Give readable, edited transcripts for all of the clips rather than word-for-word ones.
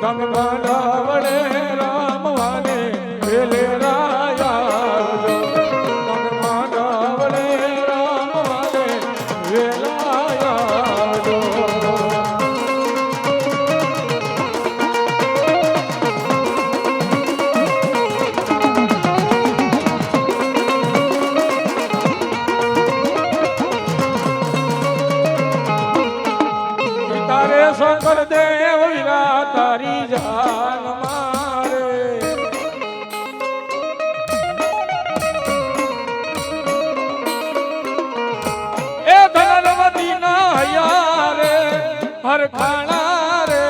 ગંગા વડે રામ વાને વેલે રાયા ગંગા વડે રામ વાને વેલાયા તારે શંકર દેવ વીરા તારી જાન મારે એ ધનવતી ના હૈયા રે હરખાણા રે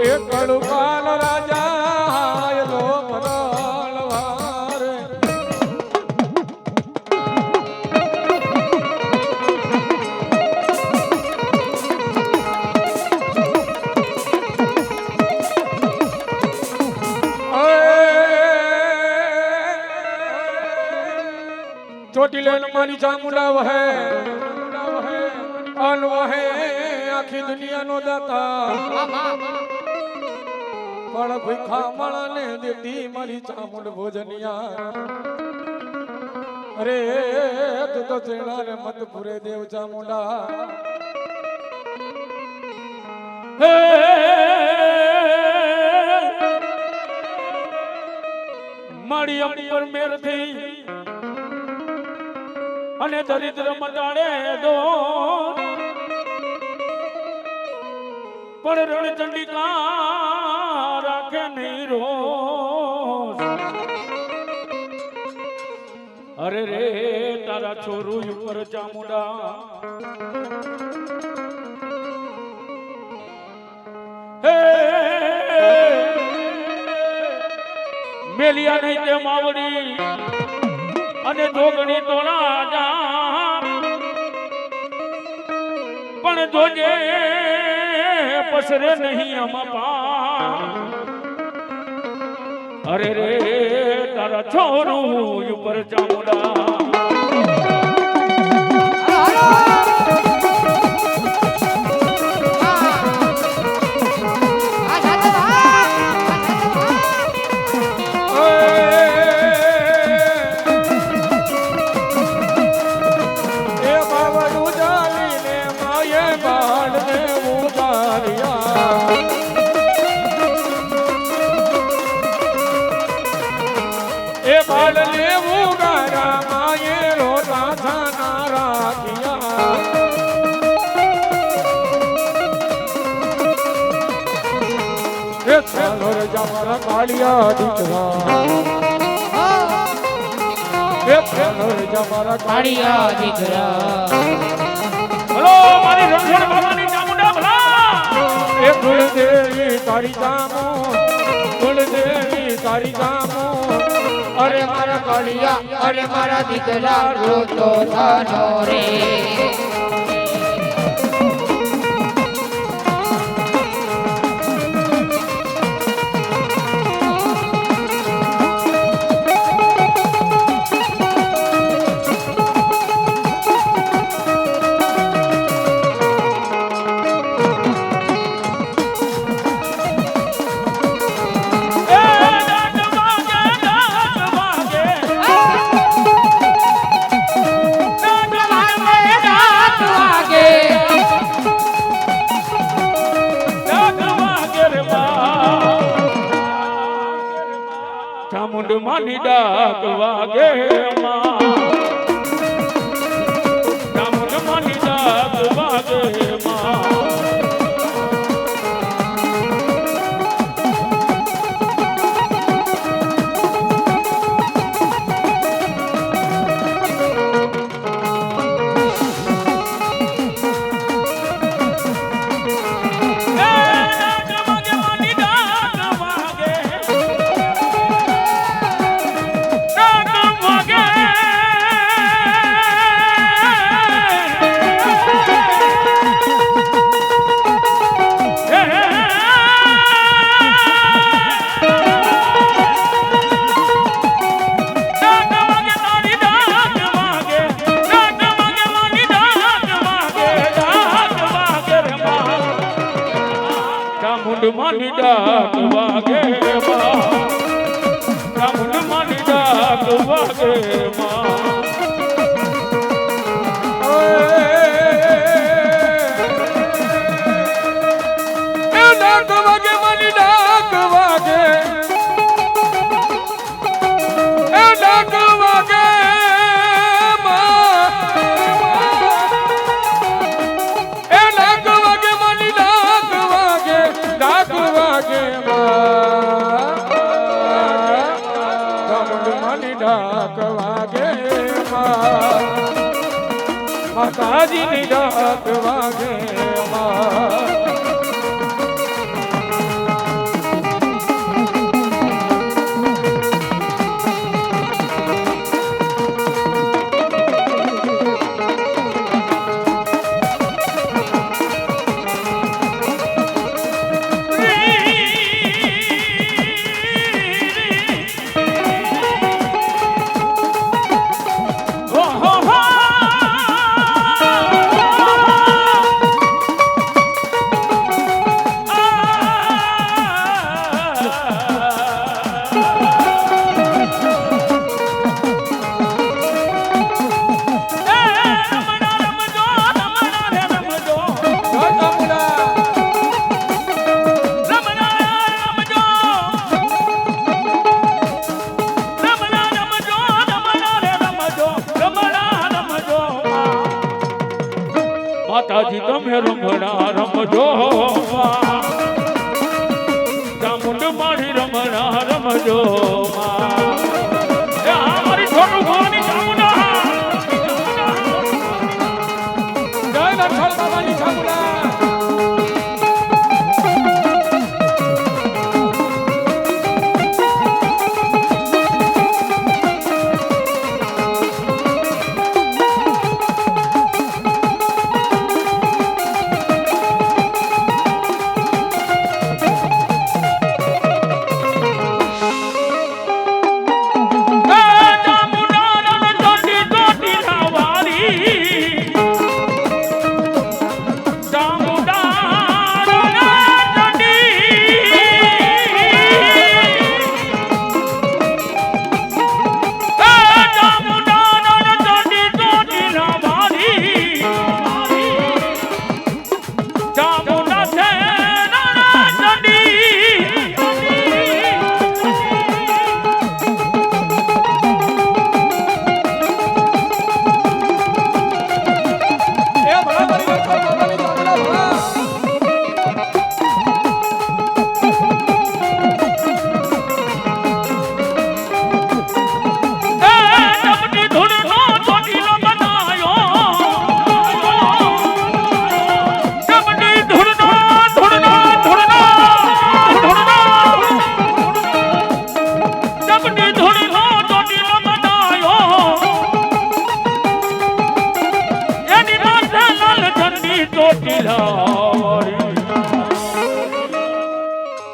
એ કડુકાલ રાજા હાયલો પરાળવારે ચોટી લેન મારી ચામુંડા વહે અન વહે આખી દુનિયાનો દાતા પણ ભીખા માણને દેતી મારી ચામુંડ ભોજનિયા અરે તું તો ચેણા રે મત પૂરે દેવ ચામુંડા હે મારી અમી પર મેર થઈ અને દરિદ્ર મટાડે દો પણ રણચંડિકા રાખે નહીં રોષ અરે રે તારા છોરું ઉપર ચામુંડા હે મેલિયા નહીં તે માવડી અને જોગણી તોલા જા પણ જોજે પસરે નહીં અમપા અરે રે તારા છોરું ઉપર ચામુંડા બાળ લેવું ગારા માયે રોટા થાના રાખિયા એ ચાલો રે જમારા કાળિયા દીકરા એ ચાલો રે જમારા કાળિયા દીકરા હલો મારી રણછોડ બાબાની ચામુંડા ભલા એ કુળદેવી તારી ચામો કુળદેવી તારી ચામો અરે મારા કાળિયા અરે મારા દીકરા રોતો થાનો રે ચામુંડ માની ડાક વાગે માં ચામુંડ માની ડાક વાગે માં માની ડાક વાગે માં ચામુંડ માની ડાક વાગે માં ડાક વાગે મારી ડાક વાગે ડાક વાગે ડાક વાગે મારી ડાક વાગે ડાક વાગે મારી ડાક વાગે માતાજીની ડાક વાગે માતાજી તમે રમણા રમજો ચામુંડ મારી રમણા રમજો મારી છોટું ભવાની ચામુંડા જય લખન બાબાની ચામુંડા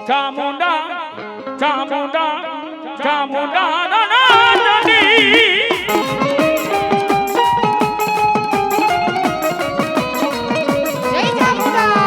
ચામુંડા ચામુંડા ચામુંડા જય ચામુંડા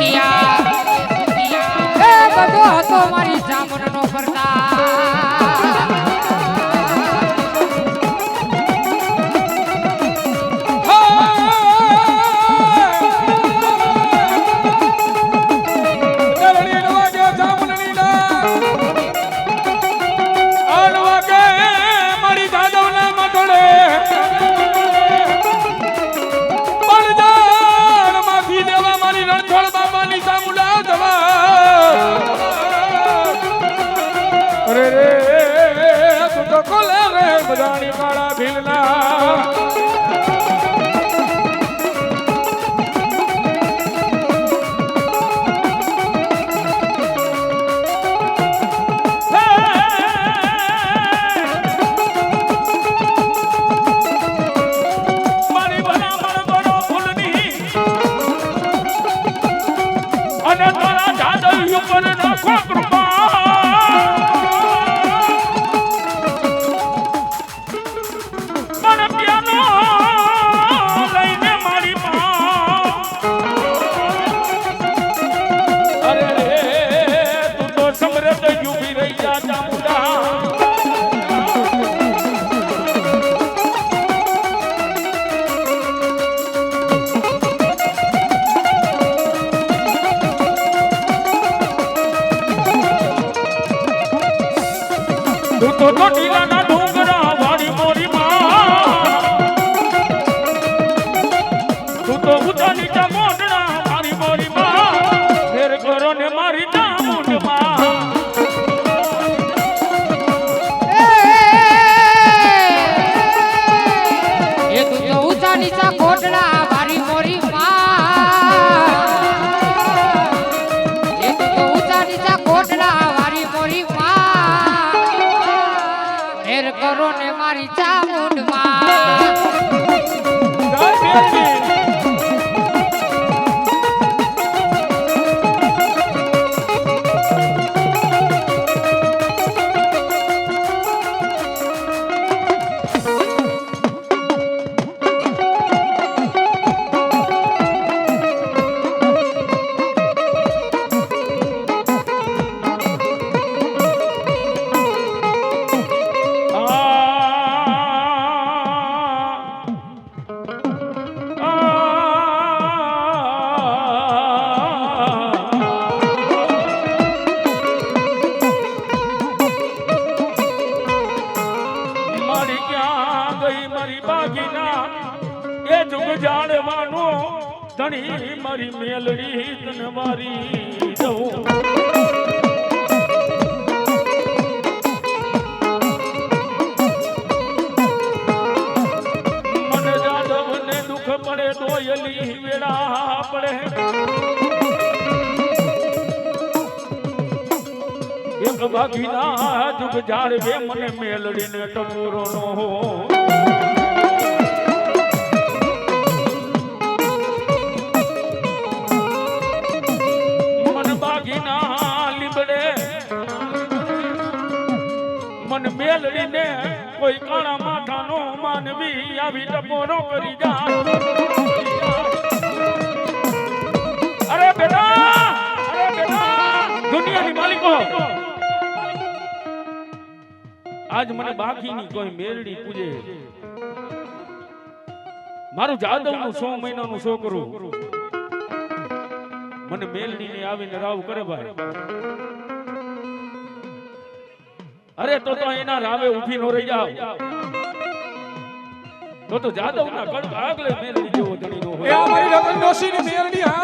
સુખિયા એ બધો હતો મારી જામનનો પ્રતાપ અરે રે તું તો કોલે રે બધાની કાળા ભીલના મારી ભલામણ કરો ફૂલની અને તારા જાદવ ઉપર રાખો કૃપા તો ઢીલાના ડુંગરા વાળી મોરી માં તું તો ઊંચા નીચા મોઢણા મારી મોરી માં ફેર કરો ને મારી ચામુંડ માં એ તું તો ઊંચા નીચા કોટડા મારી મોરી માં એ તું તો ઊંચા નીચા કોટડા મારી મોરી માં ફેર કરો ને મારી ચામુંડ માં ધણી મારી મેલડી તને મારી દઉં મને જાદવ ને દુઃખ પડે દોયલી વેળા પડે એક બાગીના જુગ જાળવે મને મેલડી ને ટપોરો નો મન મેલડીને કોઈ કાળા માથાનો માનવી આવી ટપોરો કરી જાય અરે બેટા દુનિયાની માલિકો આજ મને બાકીની કોઈ મેલડી પૂજે મારું જાદવનું 100 મહિનાનું છોકરું મને મેલડીને આવીને રાવ કરે ભાઈ અરે તો એના રાવે ઊભી નો રહી જાવ તો જાદવના કડક આગલે મેલડી જેવો ધણી નો હોય એ અમારી રતન ડોશીની મેલડી હા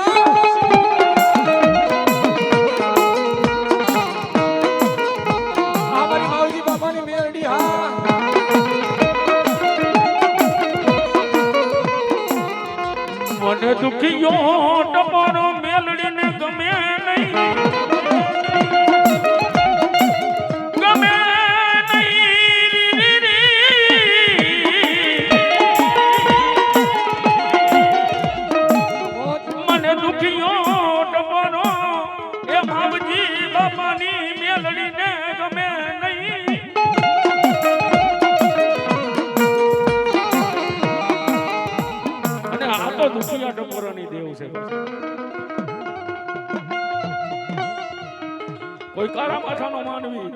અમારી માવજી બાપાની મેલડી હા મને દુખિયો ટપોરો મેલડીને ગમે નહીં મારા માથાનો માનવી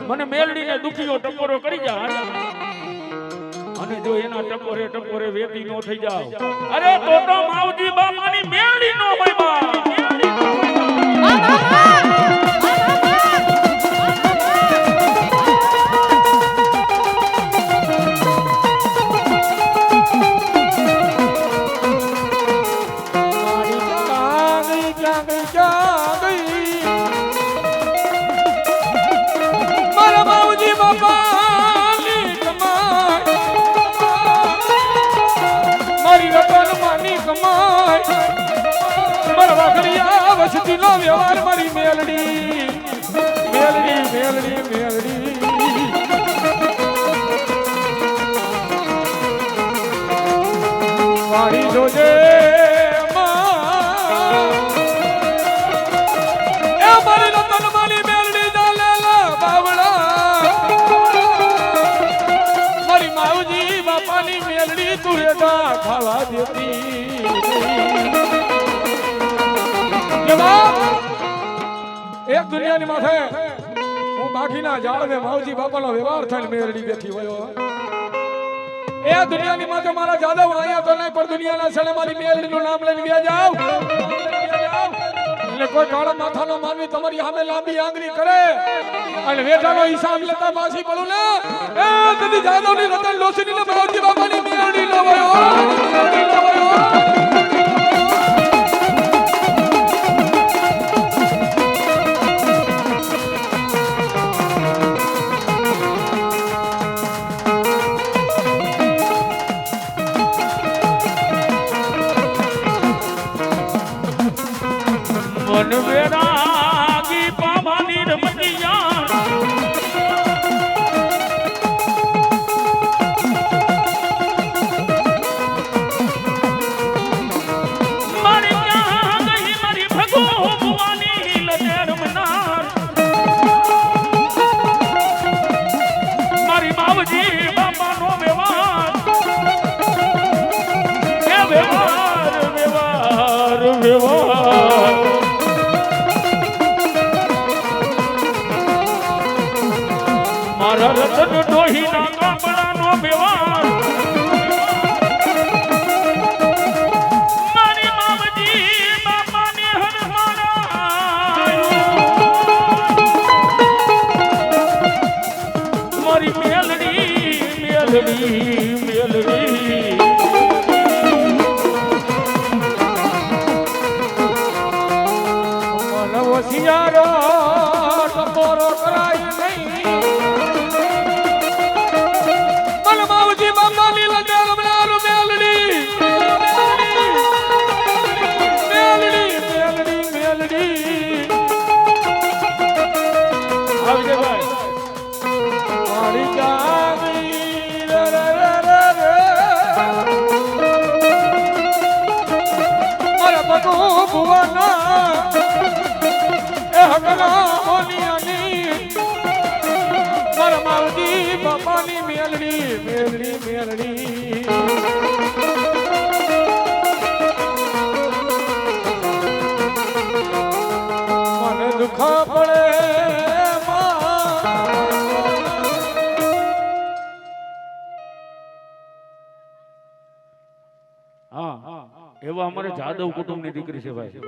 મને મેલડીને દુખીઓ ટકોરો કરી જાય અને જો એના ટકોરે ટકોરે વેતી નો થઈ જાવ અરે તો માવજી બાપાની મેલડી નો હોય બા વસતીનો વ્યવહાર મારી મેલડી મેલડી મેલડી મેલડી મારી જોજે એ મારી રતન મારી મેલડી ચાલેલા બાવળા મારી માવજી બાપાની મેલડી તું રેતા ખાવા દેતી એક દુનિયાની માથે હું બાકીના ઝાડ ને માવજી બાપાનો વ્યવહાર થઈને મેરડી બેઠી હોય એ દુનિયાની માથે મારા જાદવ અહીંયા તો નહીં પણ દુનિયાના સણે મારી મેરડીનું નામ લઈને બે જાવ એટલે કોઈ કાળા માથાનો માનવી તમારી સામે લાંબી આંગળી કરે અને વેઠાનો હિસાબ લેતા પાછી પડું ને એ તેથી જાદવની રતન લોસીની ને માવજી બાપાની મેરડી નો વયો મન વેરાગી પાવાની રમતિયા મારી ક્યાં ગઈ મારી ભગો ભુવાની લડેર મનાર મારી માવજી બાપાનો વ્યવહાર એ વ્યવહાર વ્યવહાર વ્યવહાર મારા રતન ડોહીના કાપડાનો વ્યવહાર મારી માવજી બાપાની હરમારા મારી મેલડી મેલડી મેલડી મન વસિયારો ટપોરો કરાય નહીં માવજી બાપાની લગા રમનાર મેલડી મેલડી મેલડી મેલડી આવજે ભાઈ મારી જાગી રે રે રે રે મારા બગો ભુવાના એ હકના મોનિયાની મારા માવજી બાપાની મેલડી મેલડી મેલડી મને દુખા પડે એવા અમારે જાદવ કુટુંબની દીકરી છે ભાઈ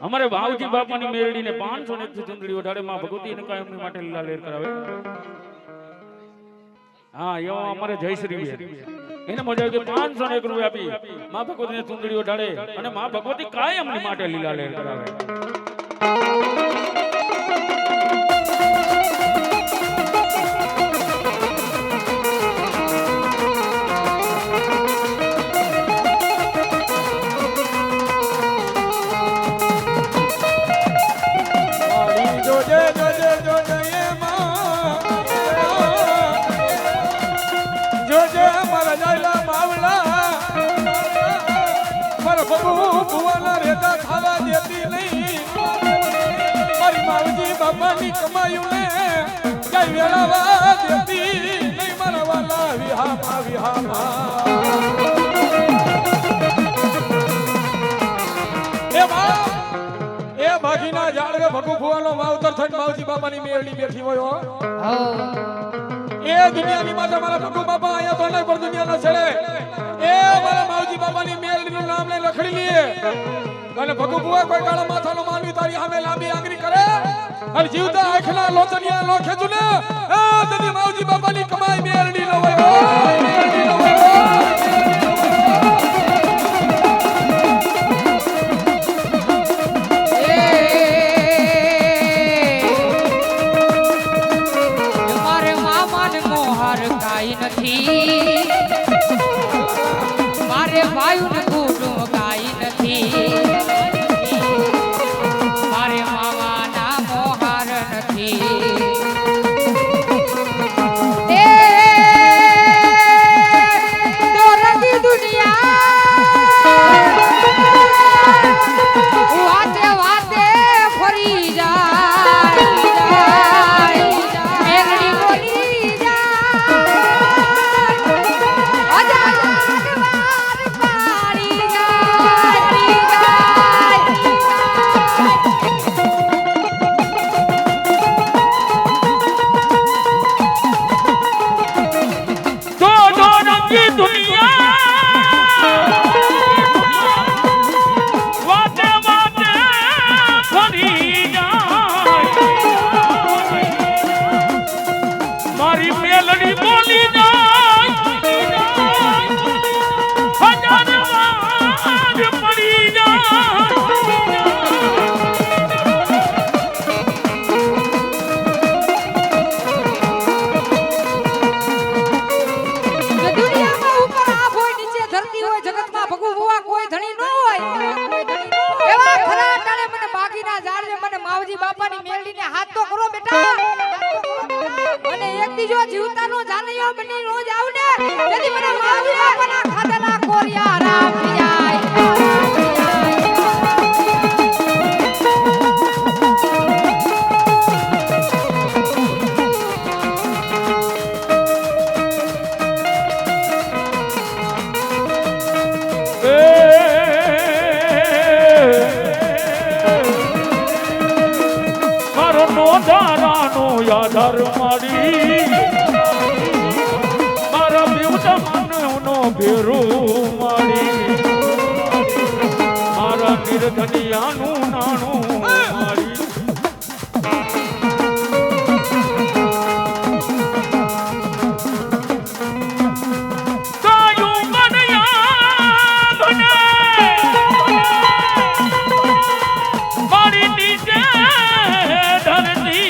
અમારે વાવજી બાપાની મેરડીને 501 ચુંદડી ઓઢાડે માં ભગવતી ને કાયમની માટે લીલા લેર કરાવે હા એવો અમારે જયશ્રી છે એને મજા આવી કે 501 રૂપિયા આપી માં ભગવતીને ચુંદડી ઓઢાડે અને માં ભગવતી કાયમની માટે લીલા લેર કરાવે બાપાની કમાયું ને કઈ વેળાવા દેતી નહીં મારા વાલા વિહામાં વિહામાં એ બાગીના ઝાડ ભગુ ભુવાનો માવતર થઈને માવજી બાપાની મેરડી બેઠી હોય હો. હો એ દુનિયાની માથે મારા ભગુ બાપા અહીંયા તો નહીં પણ દુનિયાના છેડે એ મારા માવજી બાપાની મેરડીનું નામ લઈ લખડી લીએ અને ભગુ ભુવા કોઈ કાળા માથાનો માનવી તારી સામે લાંબી આંગળી કરે અને જીવતા આંખના લોચનિયા લો ખેંચું ને એ તેથી માવજી બાપાની કમાઈ મેરડી ન હોય હો, મેરડી ન હોય હો. મારે મામાને મોહાર કાઈ નથી, મારે ભાઈઓને કુટુંબ કાઈ નથી, મારે મામાના મોહાર નથી. એ દોરંગી દુનિયા વાતે વાતે ફરી જાય, મેઘડી બોલી જાય, અજાણ વાર પાડી તો રંગી દુનિયા વાતે વાતે ફરી જાય, મારી મેલડી બોલી જાય, હજાર વાર પડી જાય. દુનિયામાં ઉપર આપ હોય, નીચે ધરતી હોય, જગતમાં ભગુ ભુવા કોઈ ધણી ન હોય. એવા ખરા ટાણે મને બાગીના ઝાડે મને માવજી બાપાની મેલડીને હાથ તો કરો બેટા. અને એક દીજો જીવતાનો જાનૈયો બની રોજ આવને તેથી મને માવજી બાપાના ખાધેલા કોરિયા રામ જાય. મારો નો ધારાનો યાદર મારી, મારા બેવડા માનવનો ભેરું મારી, મારા નિર્ધનિયાનું નાણું મારી. કાયું મનયા મને મારી નીચે ધરતી,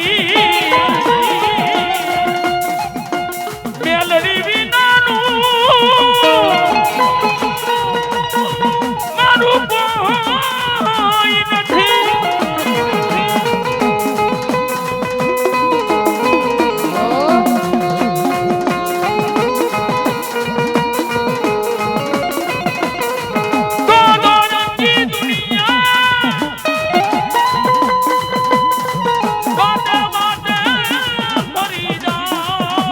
મેલડી વિનાનું મારું કોઈ નથી. તો રંગી દુનિયા વાતે વાતે ફરી જાય,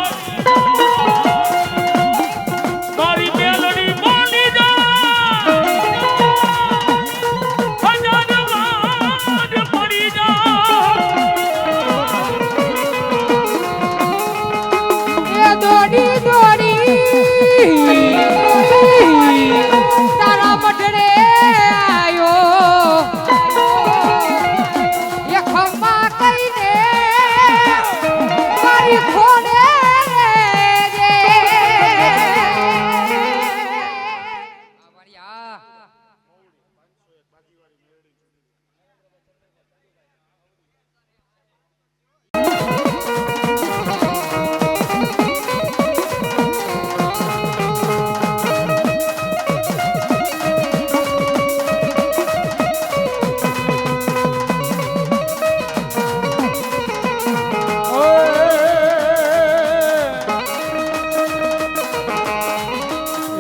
મારી મેલડી બોલી જાય, હજાર વાર પડી જાય. એ દોડી દોડી તારા મઢડે આયો, એ ખમ્મા કરીને મારી ખોડે જે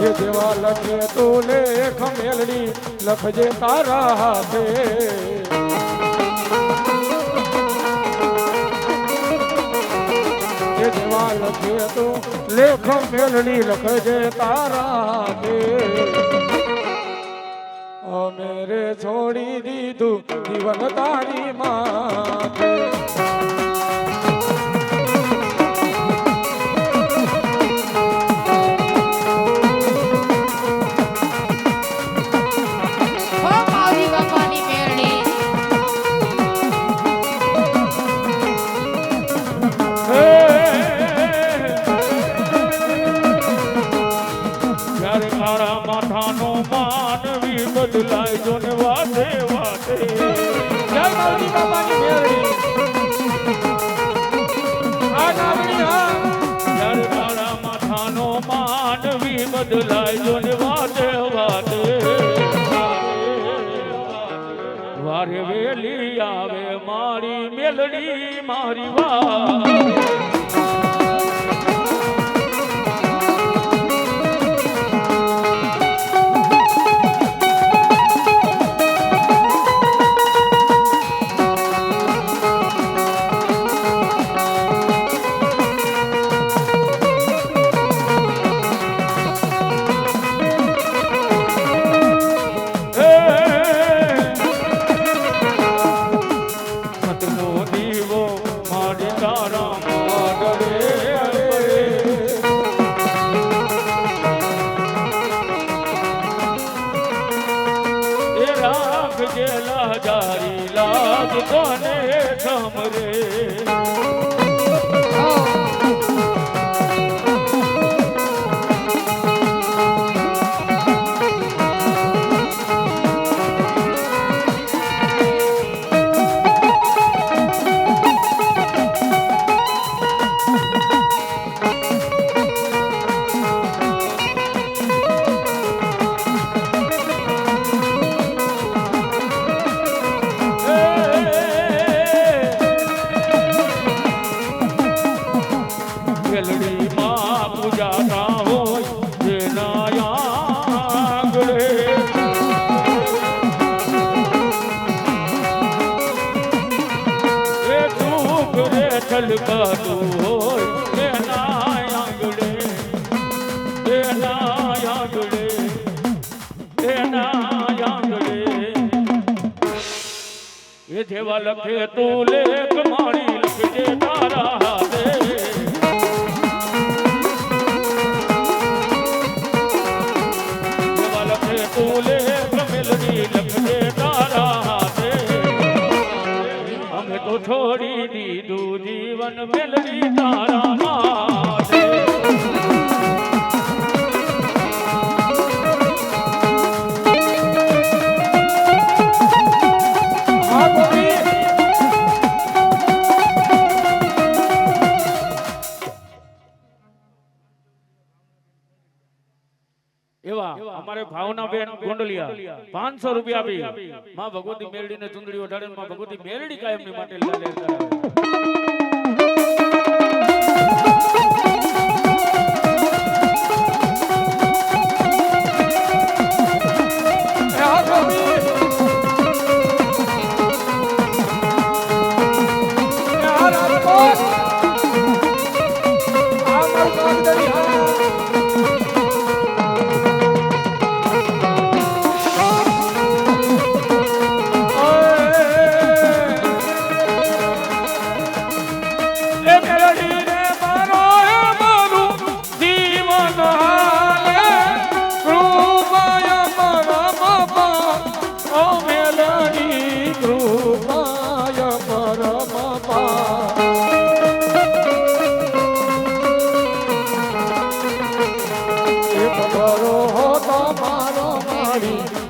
એ જેવા લખે તો લેખ મેલડી લખજે તારા હાથે. એ જેવા લખે તો લેખ મેલડી લખજે તારા હાથે. અમે રે છોડી દીધું જીવન તારી માથે હો માવજી બાપાની મેરડી જ્યારે મારા માથાનો માનવી બદલાય જો ને વાતે વાતે જય માવજી બાપાની મેરડી આ નામની હા જ્યારે મારા માથાનો માનવી બદલાય જો ને વાતે વાતે વારે વેલી આવે મારી મેલડી મારી વા જેવા લખે તું લેખ મારી લખજે તારા હાથે જેવા લખે તું લેખ મેલડી લખજે તારા હાથે અમે તો છોડી દીધું જીવન મેલડી તારા હાથે અમારે ભાવનાબેન ગોંડલિયા 500 રૂપિયા આપી માં ભગવતી મેરડી ને ચુંદડી ઓઢાડીને માં ભગવતી મેરડી કાયમની માટે લાલે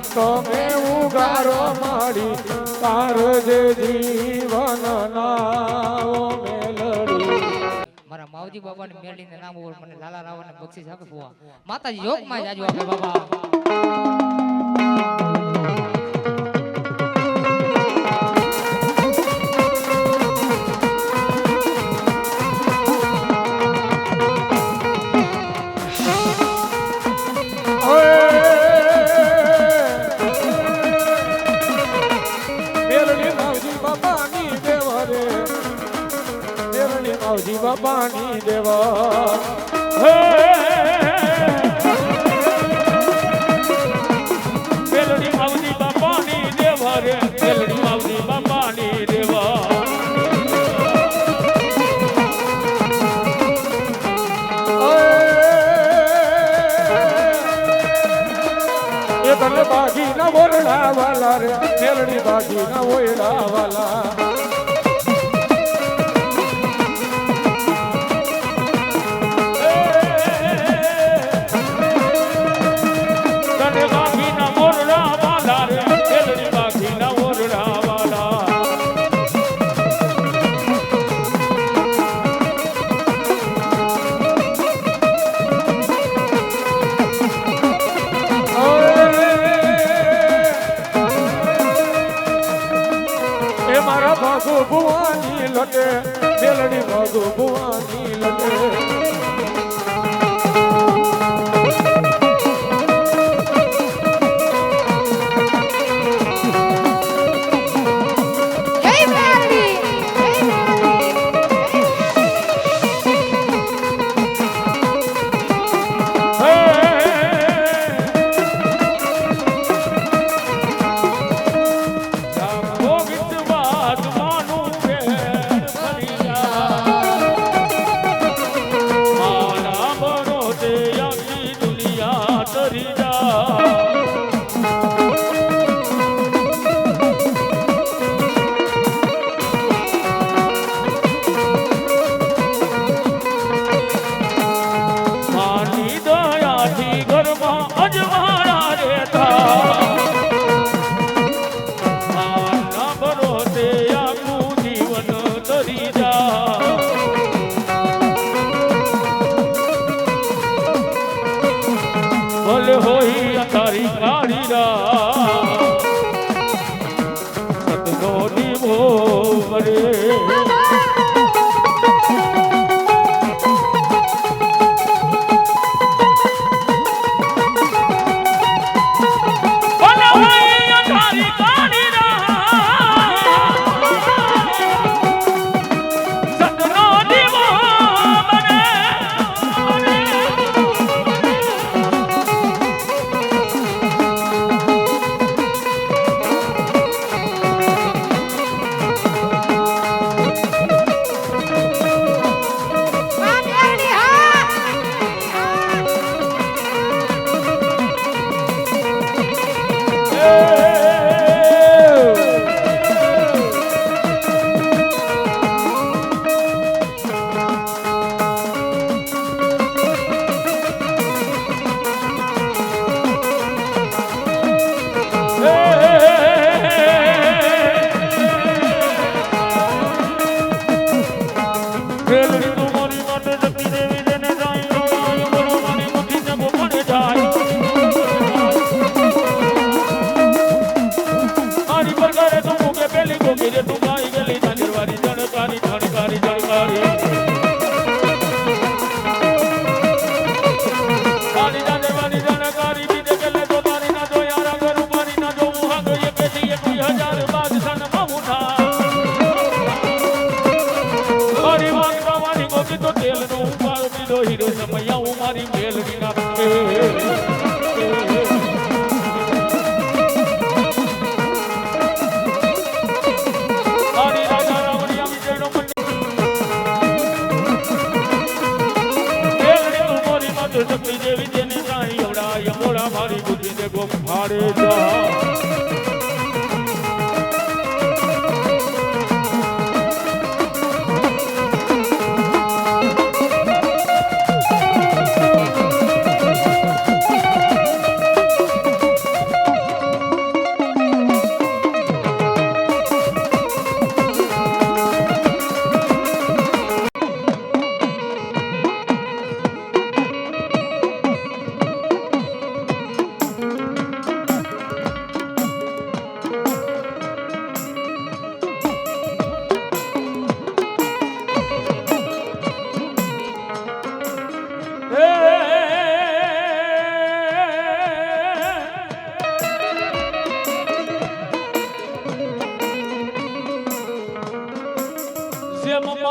તમે ઉગારો માડી તારજે જીવન નાઓ મેલડી મારા માવજી બાપાની મેરડીને નામ ઉપર મને લાલા રાવણને બક્ષિસ આપે ફુવા માતાજી યોગમાં જાજો આપે બાબા માવજી બાપાની દેવા મેલડી માવજી ઓયડા વાલા રે મેલડી બાગીના ઓયડા વાલા તને બાગીના મોરડા વાલા રે મેલડી બાગીના ઓરડા વાલા એ મારા ભાગુ ભુવાની લટે મેલડી ભાગુ ભુવાની લટે જય મેલડી હોય તારી કાળી સતનો દીવો વરે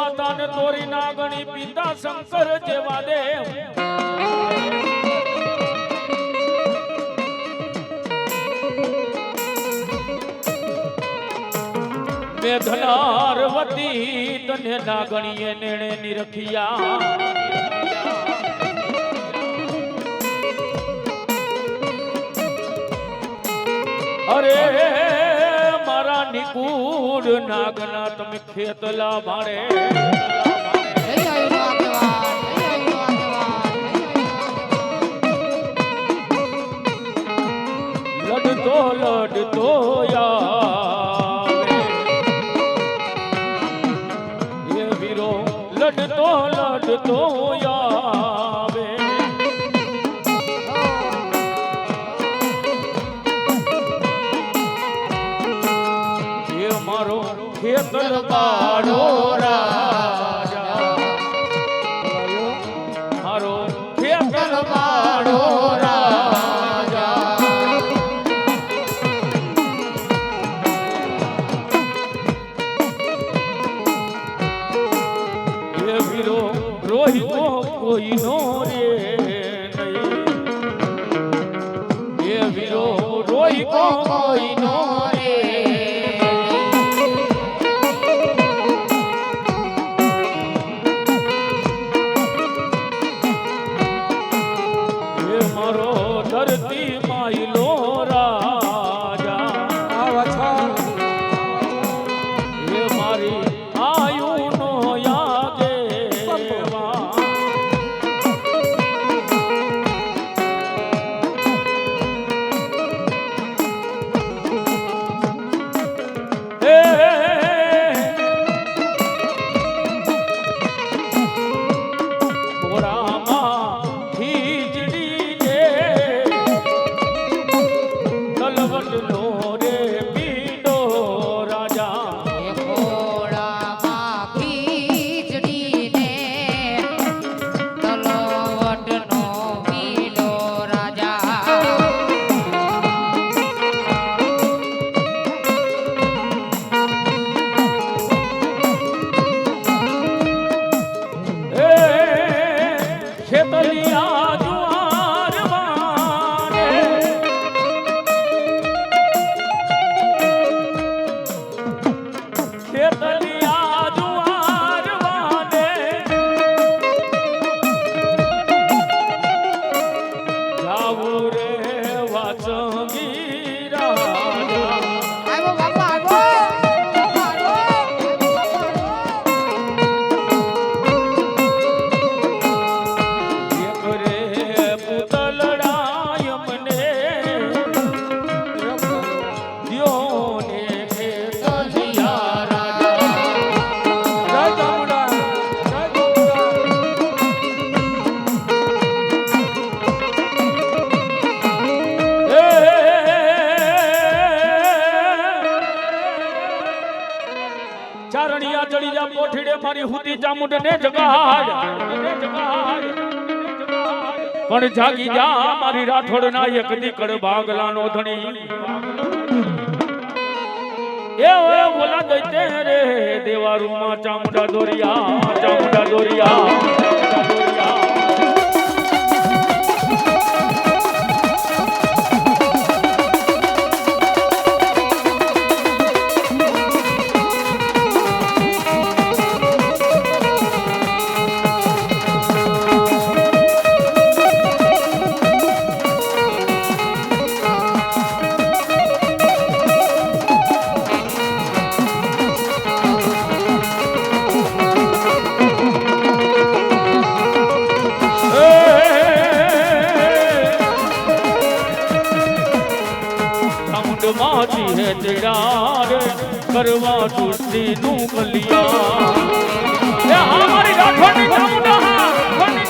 માતાને તોરી નાગણી પિતા શંકર જેવા દેવ મેઘનારવતી તને નાગણીએ નેણે નિરખિયા અરે મારા નિકુળ નાગના તમે ખેતલા ભાડે લડતો લડતો આવે એ વીરો લડતો લડતો આવે એ મારો ખેતર પાડો રાજા મારો ખેતર પાડો રાજા એ વીરો રોહિતો કોઈનો રે નહીં એ વીરો રોહિતો કોઈનો રે એ મારો ધરતી માયલો રાજા આ વછા એ મારી આયુનો યાગેવા એ ઘોડામાં ખીચડીને તલવટનો રે પીડો રાજા એ ખેતલિયા જુવાર વાને ખેતલિયા જુવાર વાને જાવું રે વાસંગી રાજા એક રે પૂતલડા મને દ્યોને ખેતલિયા રાજા જય ચામુંડા જય ચામુંડા ચારણિયા ચડી જા પોઠીડે મારી હુતી ચામુંડ ને જગાડ પણ જાગી જા મારી રાઠોડ ના એક દીકડ બાગલા નો ધણી એ ઓય બોલા દઈતે રે દેવારૂ માં ચામુંડા દોરિયા ચામુંડા દોરિયા માથી હે તેડાર કરવા ચૂસતી નું કલિયા એ હા મારી રાઠોડની ચામુંડા હા રાઠોડની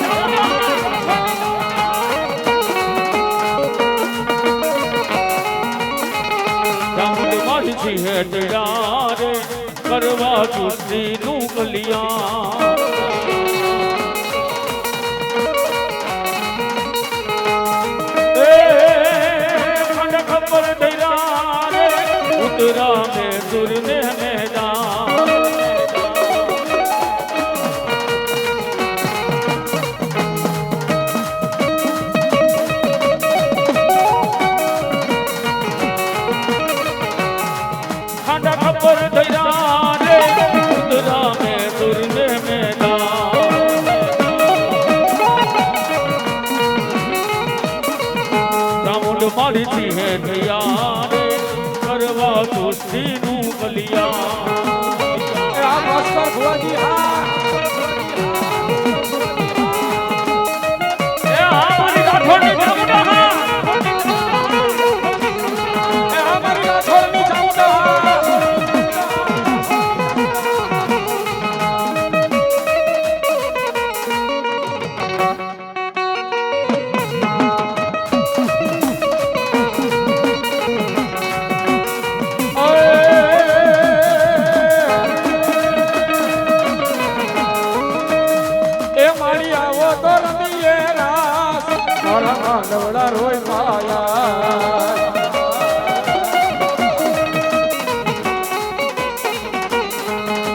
ચામુંડ માથી હે તેડાર કરવા ચૂસતી નું કલિયા ખબર દૈરા રે ઉતરા में सुर ने मैदान खांडा खबर दैरा रे उतरा में सुर ने मैदान चामुंड मारी थी है धिया रे મારા માંડવડા રોય પાયા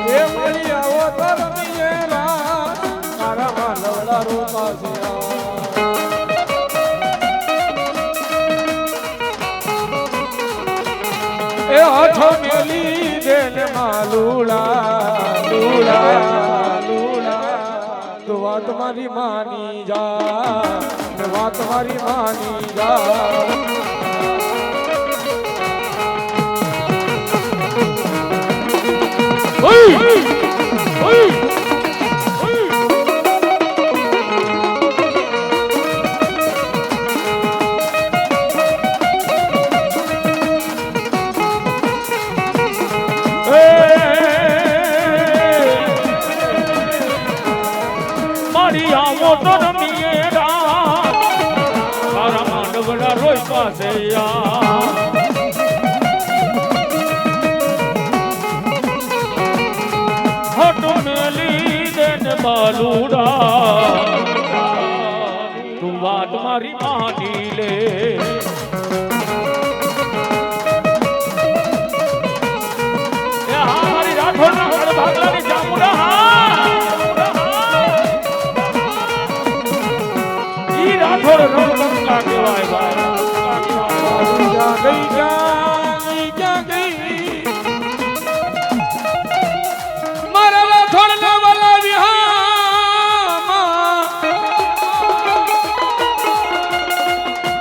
એ મળી આવો તો રમીએ રાત મારા માંડવડા રોય પાયા એ હાથો મેલી દેન માલુડા લુડા લુડા તો વાત મારી માની જા વાત મારી માની જા મોટો રમીએ તારા માંડવડા રોય પાસે હોટો મેલી દેન બાલુડા તું વાત મારી માની લે મારી રાઠોડ ના ભાગલાની જામુડા રાઠોડ રણબંકા કહેવાય ભાઈ ક્યાં ગઈ મારા રાઠોડ ના વાલા વિહામાં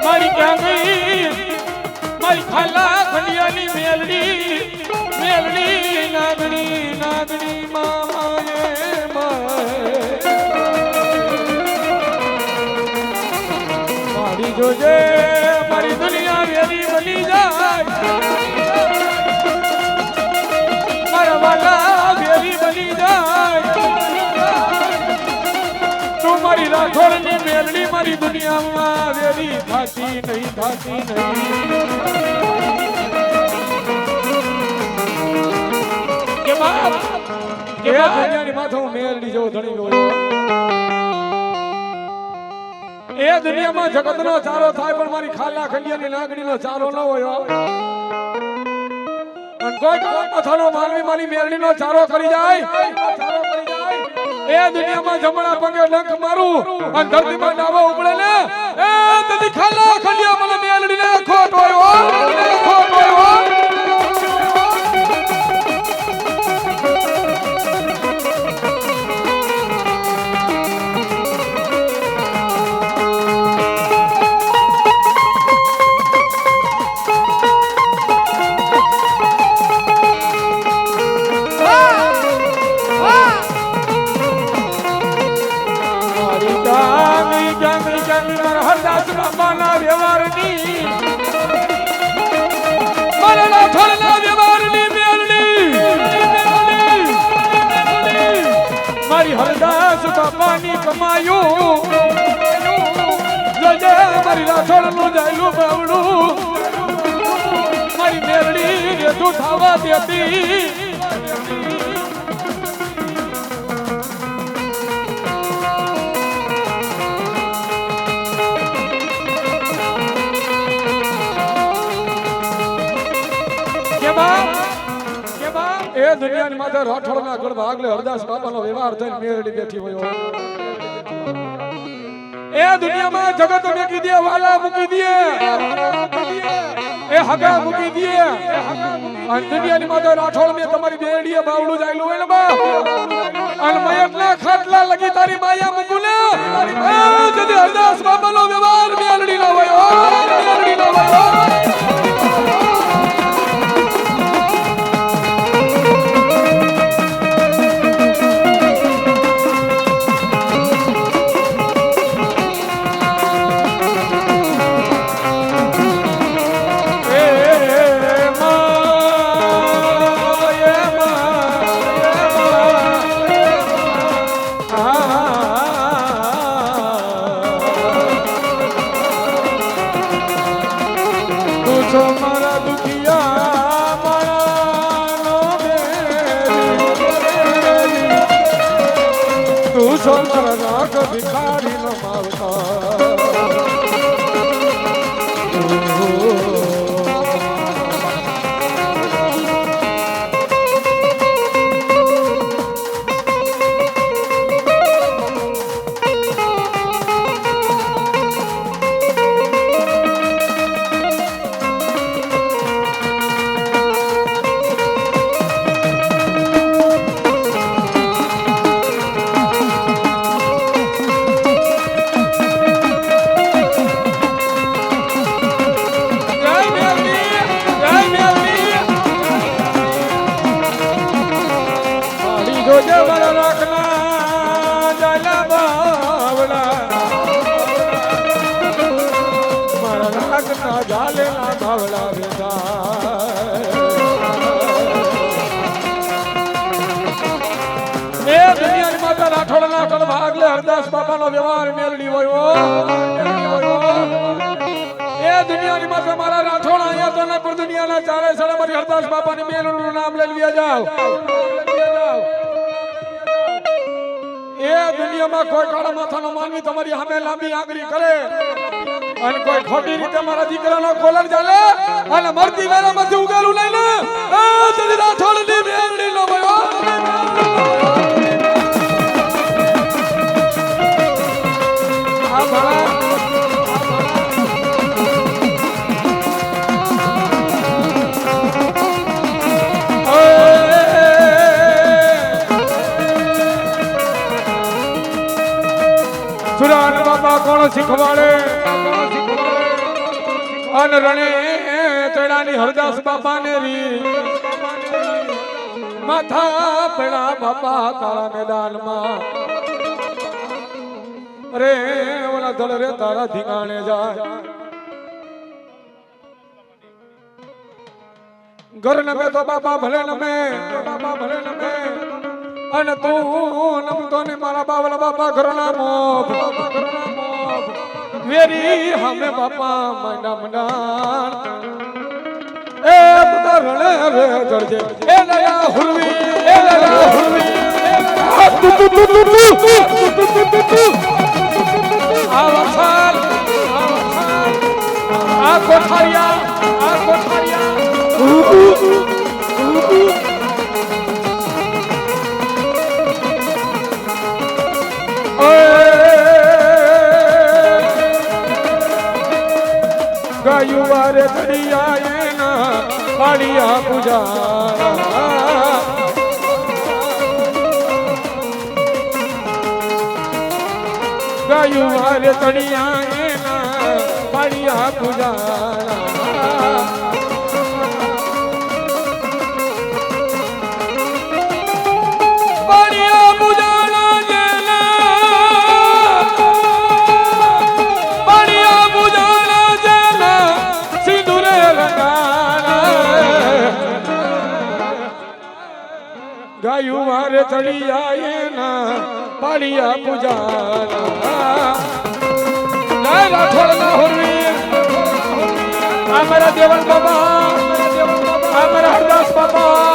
મારી ક્યાં ગઈ મારી ખાલા ખંડિયાની મેલડી નાગણી નાગણી મામાએ મારી જોજે મારી દુનિયા વેરી બની જાય મારા વાલા વેરી બની જાય તું મારી રાઠોડની મેલડી મારી દુનિયામાં વેરી થાતી નહીં કે બાપ કે દુનિયાની માથે હું મેલડી જેવો ધણી ગયો એ દુનિયામાં જગતનો ચારો થાય પણ મારી ખાલા ખંડિયાની લાગણીનો ચારો ન હોય અને કોઈ પથાનો માનવી મારી મેરડીનો ચારો કરી જાય એ દુનિયામાં જમણા પગે ડંખ મારું અને ધરતીમાં ડાબો ઉપડે ને એ તેથી ખાલા ખંડિયા મને મેરડીને ખોટ હોય હરદાસ બાપાના વ્યવહારની મારા રાઠોડના વ્યવહારની મેલડી મારી હરદાસ બાપાની કમાયું જોજે મારી રાઠોડનું જાયલું બાવડું મારી મેલડી રેતું થવા દેતી એ દુનિયાની માથે રાઠોડના ગણ ભાગલે હરદાસ બાપાનો વ્યવહાર થઈને મેરડી બેઠી હોય એ દુનિયામાં જગત મૂકી દે વાલા મૂકી દે એ હગા મૂકી દે અને દુનિયાની માથે રાઠોડ મે તમારી બેડીએ બાવડું જાયલું હોય ને બા અને મયકના ખાટલા લગી તારી માયા મૂકુને એ જદી હરદાસ બાપાનો વ્યવહાર મેરડી નો હોય મેરડી નો હોય ભિખારી નો માવતા હરદાસ બાપાનો વ્યવહાર મેલડી હોય એ દુનિયાની માથે મારા રાઠોડ અહીંયા તો નહીં પણ દુનિયાના ચારે સડે મારી હરદાસ બાપાની મેલડીનું નામ લઈ લીયા જાવ એ દુનિયામાં કોઈ કાળા માથાનો માનવી તમારી સામે લાંબી આંગળી કરે અને કોઈ ખોટી રીતે મારા દીકરાનો કોલર ચાલે અને મરતી વેળામાંથી ઉગારું નહીં ને આ તને રાઠોડની મેલડી નો ભયો આ ભલા સુરાન બાબા કોણ શીખવાડે અન રણે ચડાની હરદાસ બાપાને રી માથા પડા બાપા તારા મેદાનમાં અરે ઓલા દળ રે તારા ધીંગાણે જાય ઘર નમે તો બાપા ભલે નમે અને તું નમતો ને મારા બાવલા બાપા ઘરના મોભ વેરી હમે બાપા મંડા મંડાણ એ બધા રણે રે જરજે એ નયા હુરવી એ નયા હુરવી આ વસાલ આ કોઠારિયા ગાયું વારે ઘડિયા એના પાડિયા પૂજા ગાયું વારે ઘડિયા એના પાડિયા પૂજા ગાયું મારે ચડિયા એના પાડિયા પૂજાના ના રાઠોડ ના હોરવી આ મારા દેવલ બાબા આ મારા હરદાસ બાબા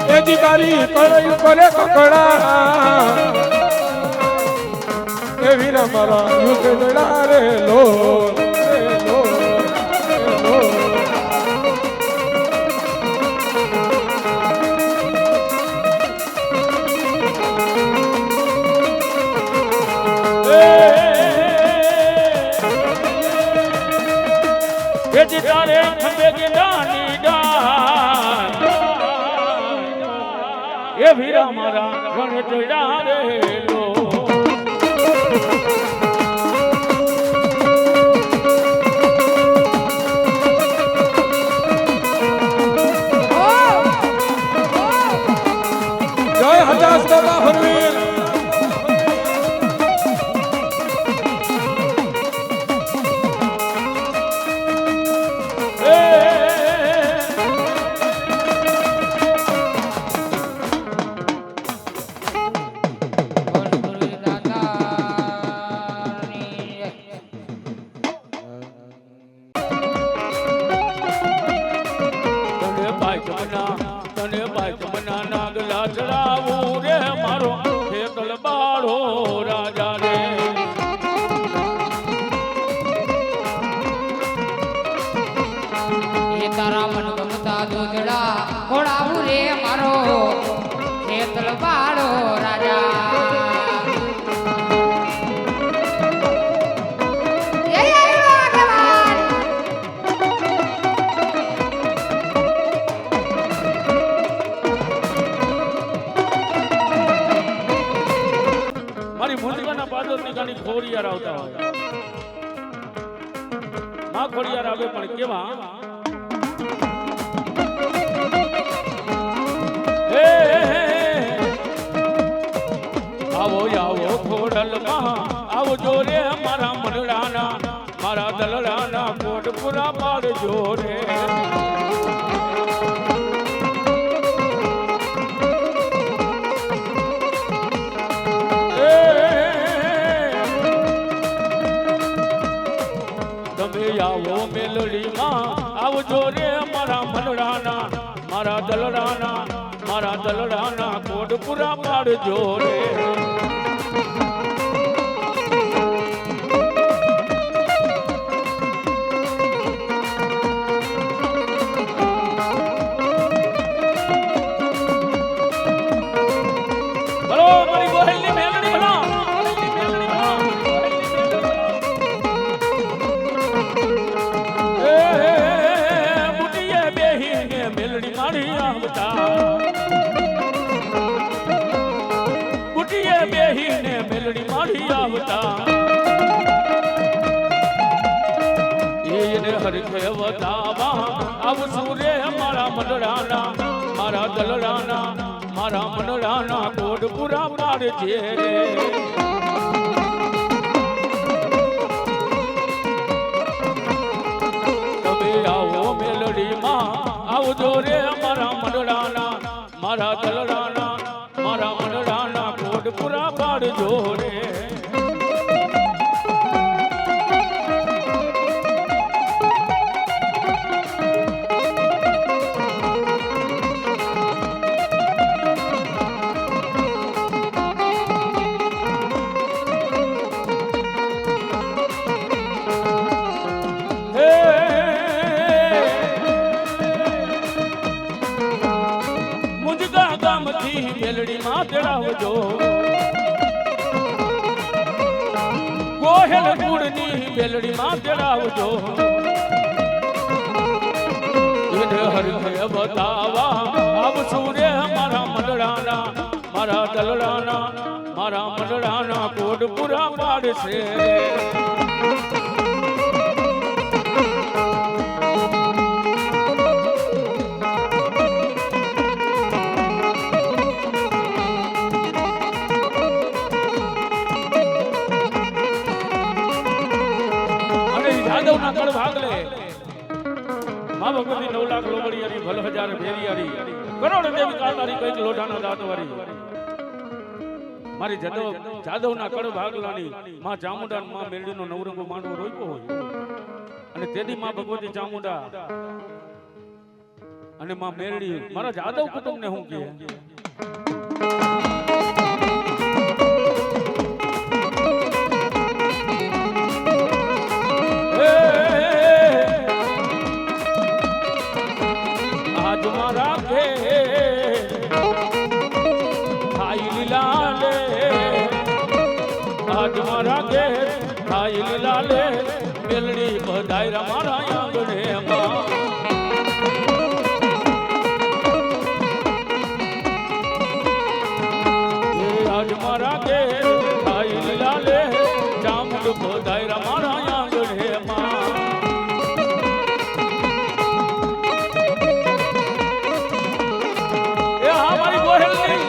એ દીકારી કરે કકડા એ વીરા મારા યુદ્ધ દડા રે લો તારે ખંભે ગેડાની ડાળ એ વીરા મારા રણ ચડ્યા રે લો જય હરદાસ બાબા હરવીર તને બાજમના નાગલા ચડાવું રે મારો ખેતલ બાળો રાજા રે એ તારા મન ગમતા દૂધડા ખોડાવું રે મારો ખેતલ બાળો રાજા ખોડિયાર આવતા હોય માં ખોડિયાર આવે પણ કેવા આવો આવો ખોડલ માં આવજો રે મારા મનડાના મારા દલડાના કોટ પૂરા પાડજો રે મનડાના મારા દલડાના કોડ પૂરા પાડજો રે મારા મનડાના કોડ પૂરા પાડજે રે તમે આવો મેલડીમાં આવજો રે મારા મનડાના મારા દલડાના મારા મનડાના કોડ પૂરા પાડજો રે ગોહેલ ગુડની બેલડી માં તેડાવજો એને હરખે બતાવા આવશું રે મારા મનડાના મારા દલડાના મારા મનડાના કોડ પૂરા પાડશે કળ ભાગ લે માં ભગવતી 9 લાખ લોબડિયારી ભલ હજાર ભેરિયારી કરોડ દેવી કાળારી કઈક લોઢાના દાંતવારી મારી જાદવના કળ ભાગલાની માં ચામુંડા માં મેરડીનો નવરંગો માંડવો રોક્યો હોય અને તેદી માં ભગવતી ચામુંડા અને માં મેરડી મારા જાદવ કુટુંબને હું કહે લાલે મેલડી બધાય મારા આંગણે આજ મારા કે ભાઈ લાલે ચામુંડ બધાય મારા આંગણે એ હા મારી ગોહેલ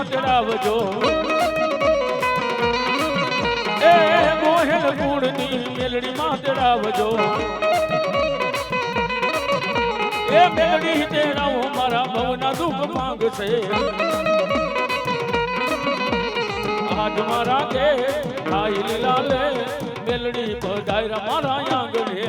ચડાવજો એ ગોહેલ ગુડની મેલડી માં ચડાવજો એ મેલડી તેરાવો મારા ભવના દુઃખ માંગશે આજ મારા કે ભાઈ લાલે મેલડી પધાય મારા આંગણે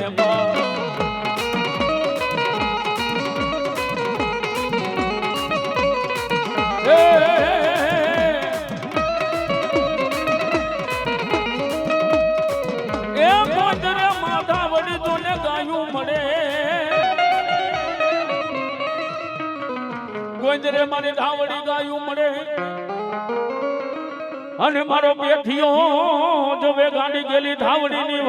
ગોંદરે મારી ધાવડી ગાયું મળે અને મારો બેઠિયો જોવે ગાડી ગેલી ધાવડી ની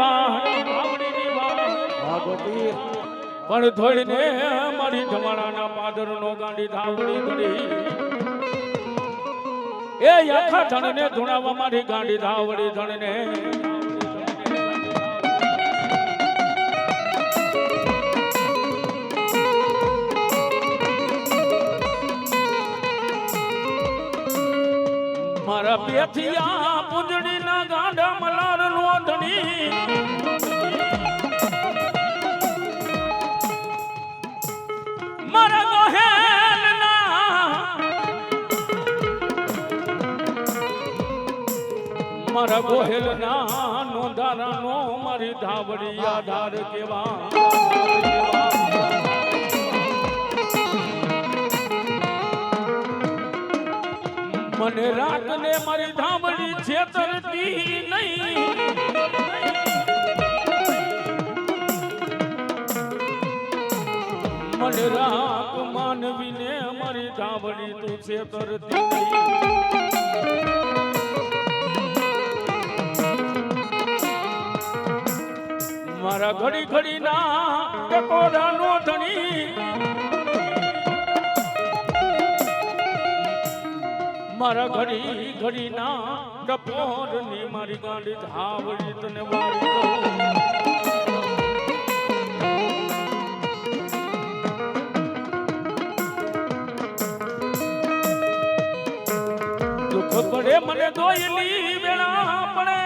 પણ થોડીને મારી જમાડાના પાદર નો ગાડી ધાવડી ધરી એ આખા ધણને ધુણાવા મારી ગાડી ધાવડી ધણને મારા પેથિયા પૂંજડીના ગાંડા મલાર લોધણી મારા ગહેલના મારા ગોહેલના નોંધારાનો મારી ધાવડી આધાર કેવા મને રાતને મારી ધાવડી છેતરતી નહીં મને રાત માનવીને મારી ધાવડી તું છેતરતી નહીં મારા ઘડી ઘડી ના ટકોરા નો ધણી મારા ઘડી ઘડી ના ટપોર ની મારી ગાંડી ધાવડી તને વાળી દુઃખ પડે મને દોયલી વેળા પડે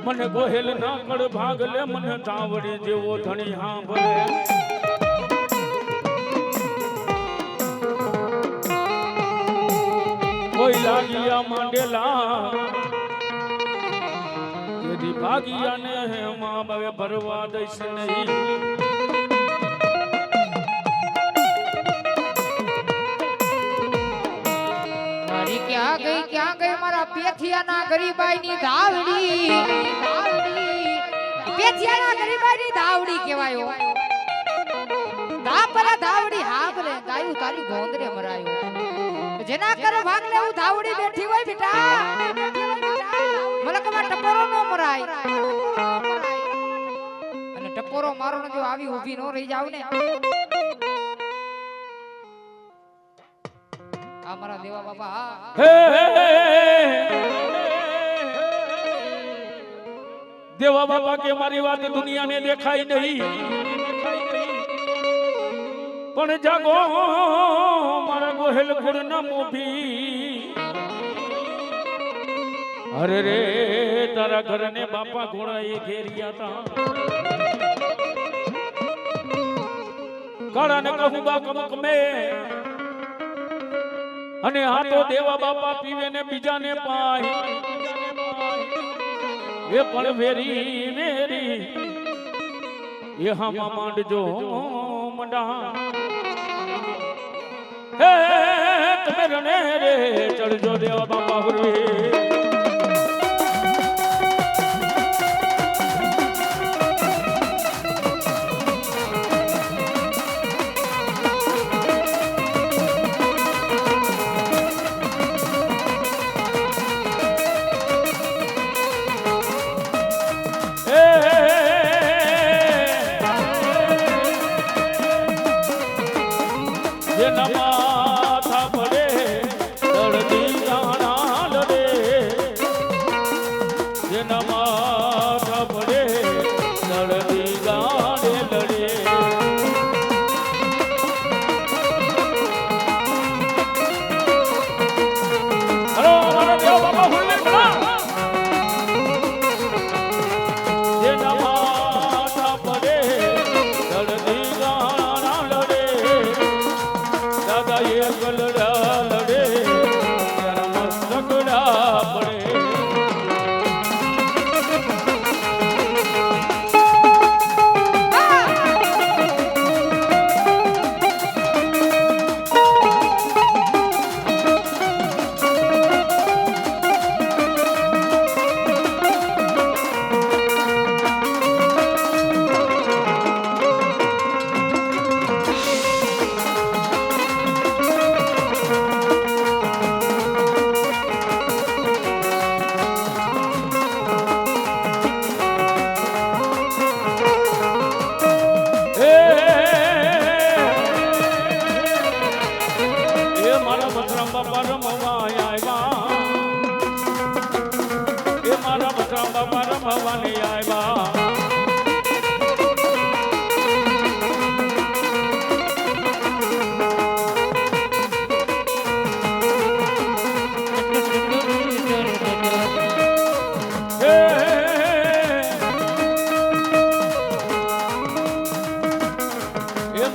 મને ગોહેલ ના કડ ભાગ લે મને ધાવડી જેવો ધણી હા ભલે કોઈ લાગિયા માંડેલા તેથી ભાગિયા ને માં હવે ભરવા દઈશ નહીં મારી ક્યાં ગઈ મારા પેથિયાના ગરીબાઈ ની ધાવડી પેથિયાના ગરીબાઈ ની ધાવડી કહેવાયો ધાપરા ધાવડી હા ભલે ગાયું તારી ગોંદરે મરાયો જેના કરે ભાગ લેવું ધાવડી બેઠી હોય બેટા મલકમાં ટપોરો નો મરાય અને ટપોરો મારો જો આવી ઊભી નો રહી જાવ ને આ મારા દેવા બાબા દેવા બાબા કે મારી વાત દુનિયાને દેખાય નહીં પણ જાગો મારા ગોહેલપુર ના મોભી અરે રે તારા ઘરને બાપા ઘોડા એ ઘેરિયા તા કાળા ને કહું બા કમક મે અને આ તો દેવા બાપા પીવે ને બીજાને પાય એ પણ વેરી વેરી એ હામાં માંડજો મંડા હે તમે રણે રે ચડજો દેવા બાપા ગુરવે માથા પડે દળદી ગાણા લડે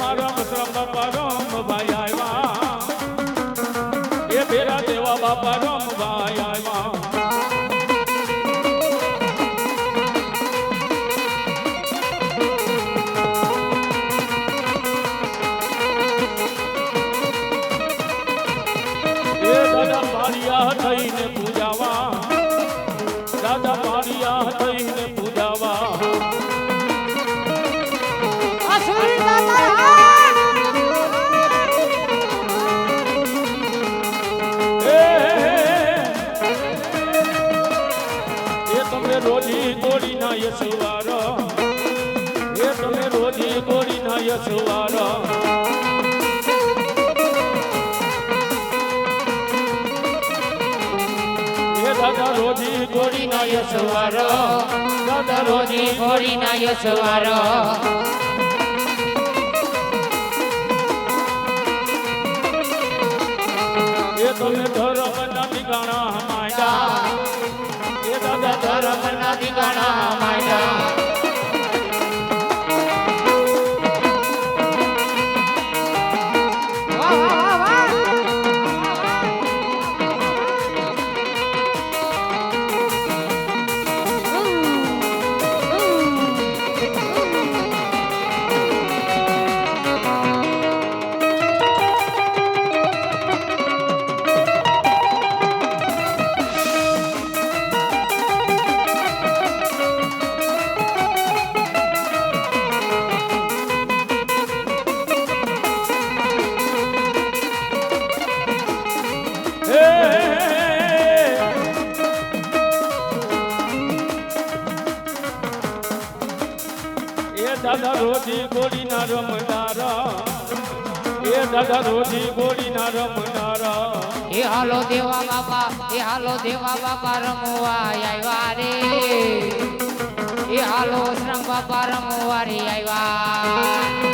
મારા મસરા બાપા રમભાઈ આવ્યા એ ભેરા દેવા બાપા રમભાઈ આવ્યા એ દાદા પારિયા થઈને પૂજાવા દાદા પારિયા થઈને પૂજાવા આ સુરી દાતા હા એ તમે રોજી ગોળી ના યશવાર એ તમે રોજી ગોળી ના યશવાર એ દાદા રોજી ગોળી ના યશવાર દાદા રોજી ગોળી ના યશવાર એ તમે ધર્મ ના ઠિકાણા માંડ્યા એ દાદા ધર્મ ના ઠિકાણા માંડ્યા વાહ વાહ વાહ એ દાદા રોજી ગોળી ના રમનારા એ દાદા રોજી ગોળી ના રમનારા એ હાલો દેવા બાપા રમવા આવ્યા રે એ હાલો શ્રંગ બાપા રમવા રે આવ્યા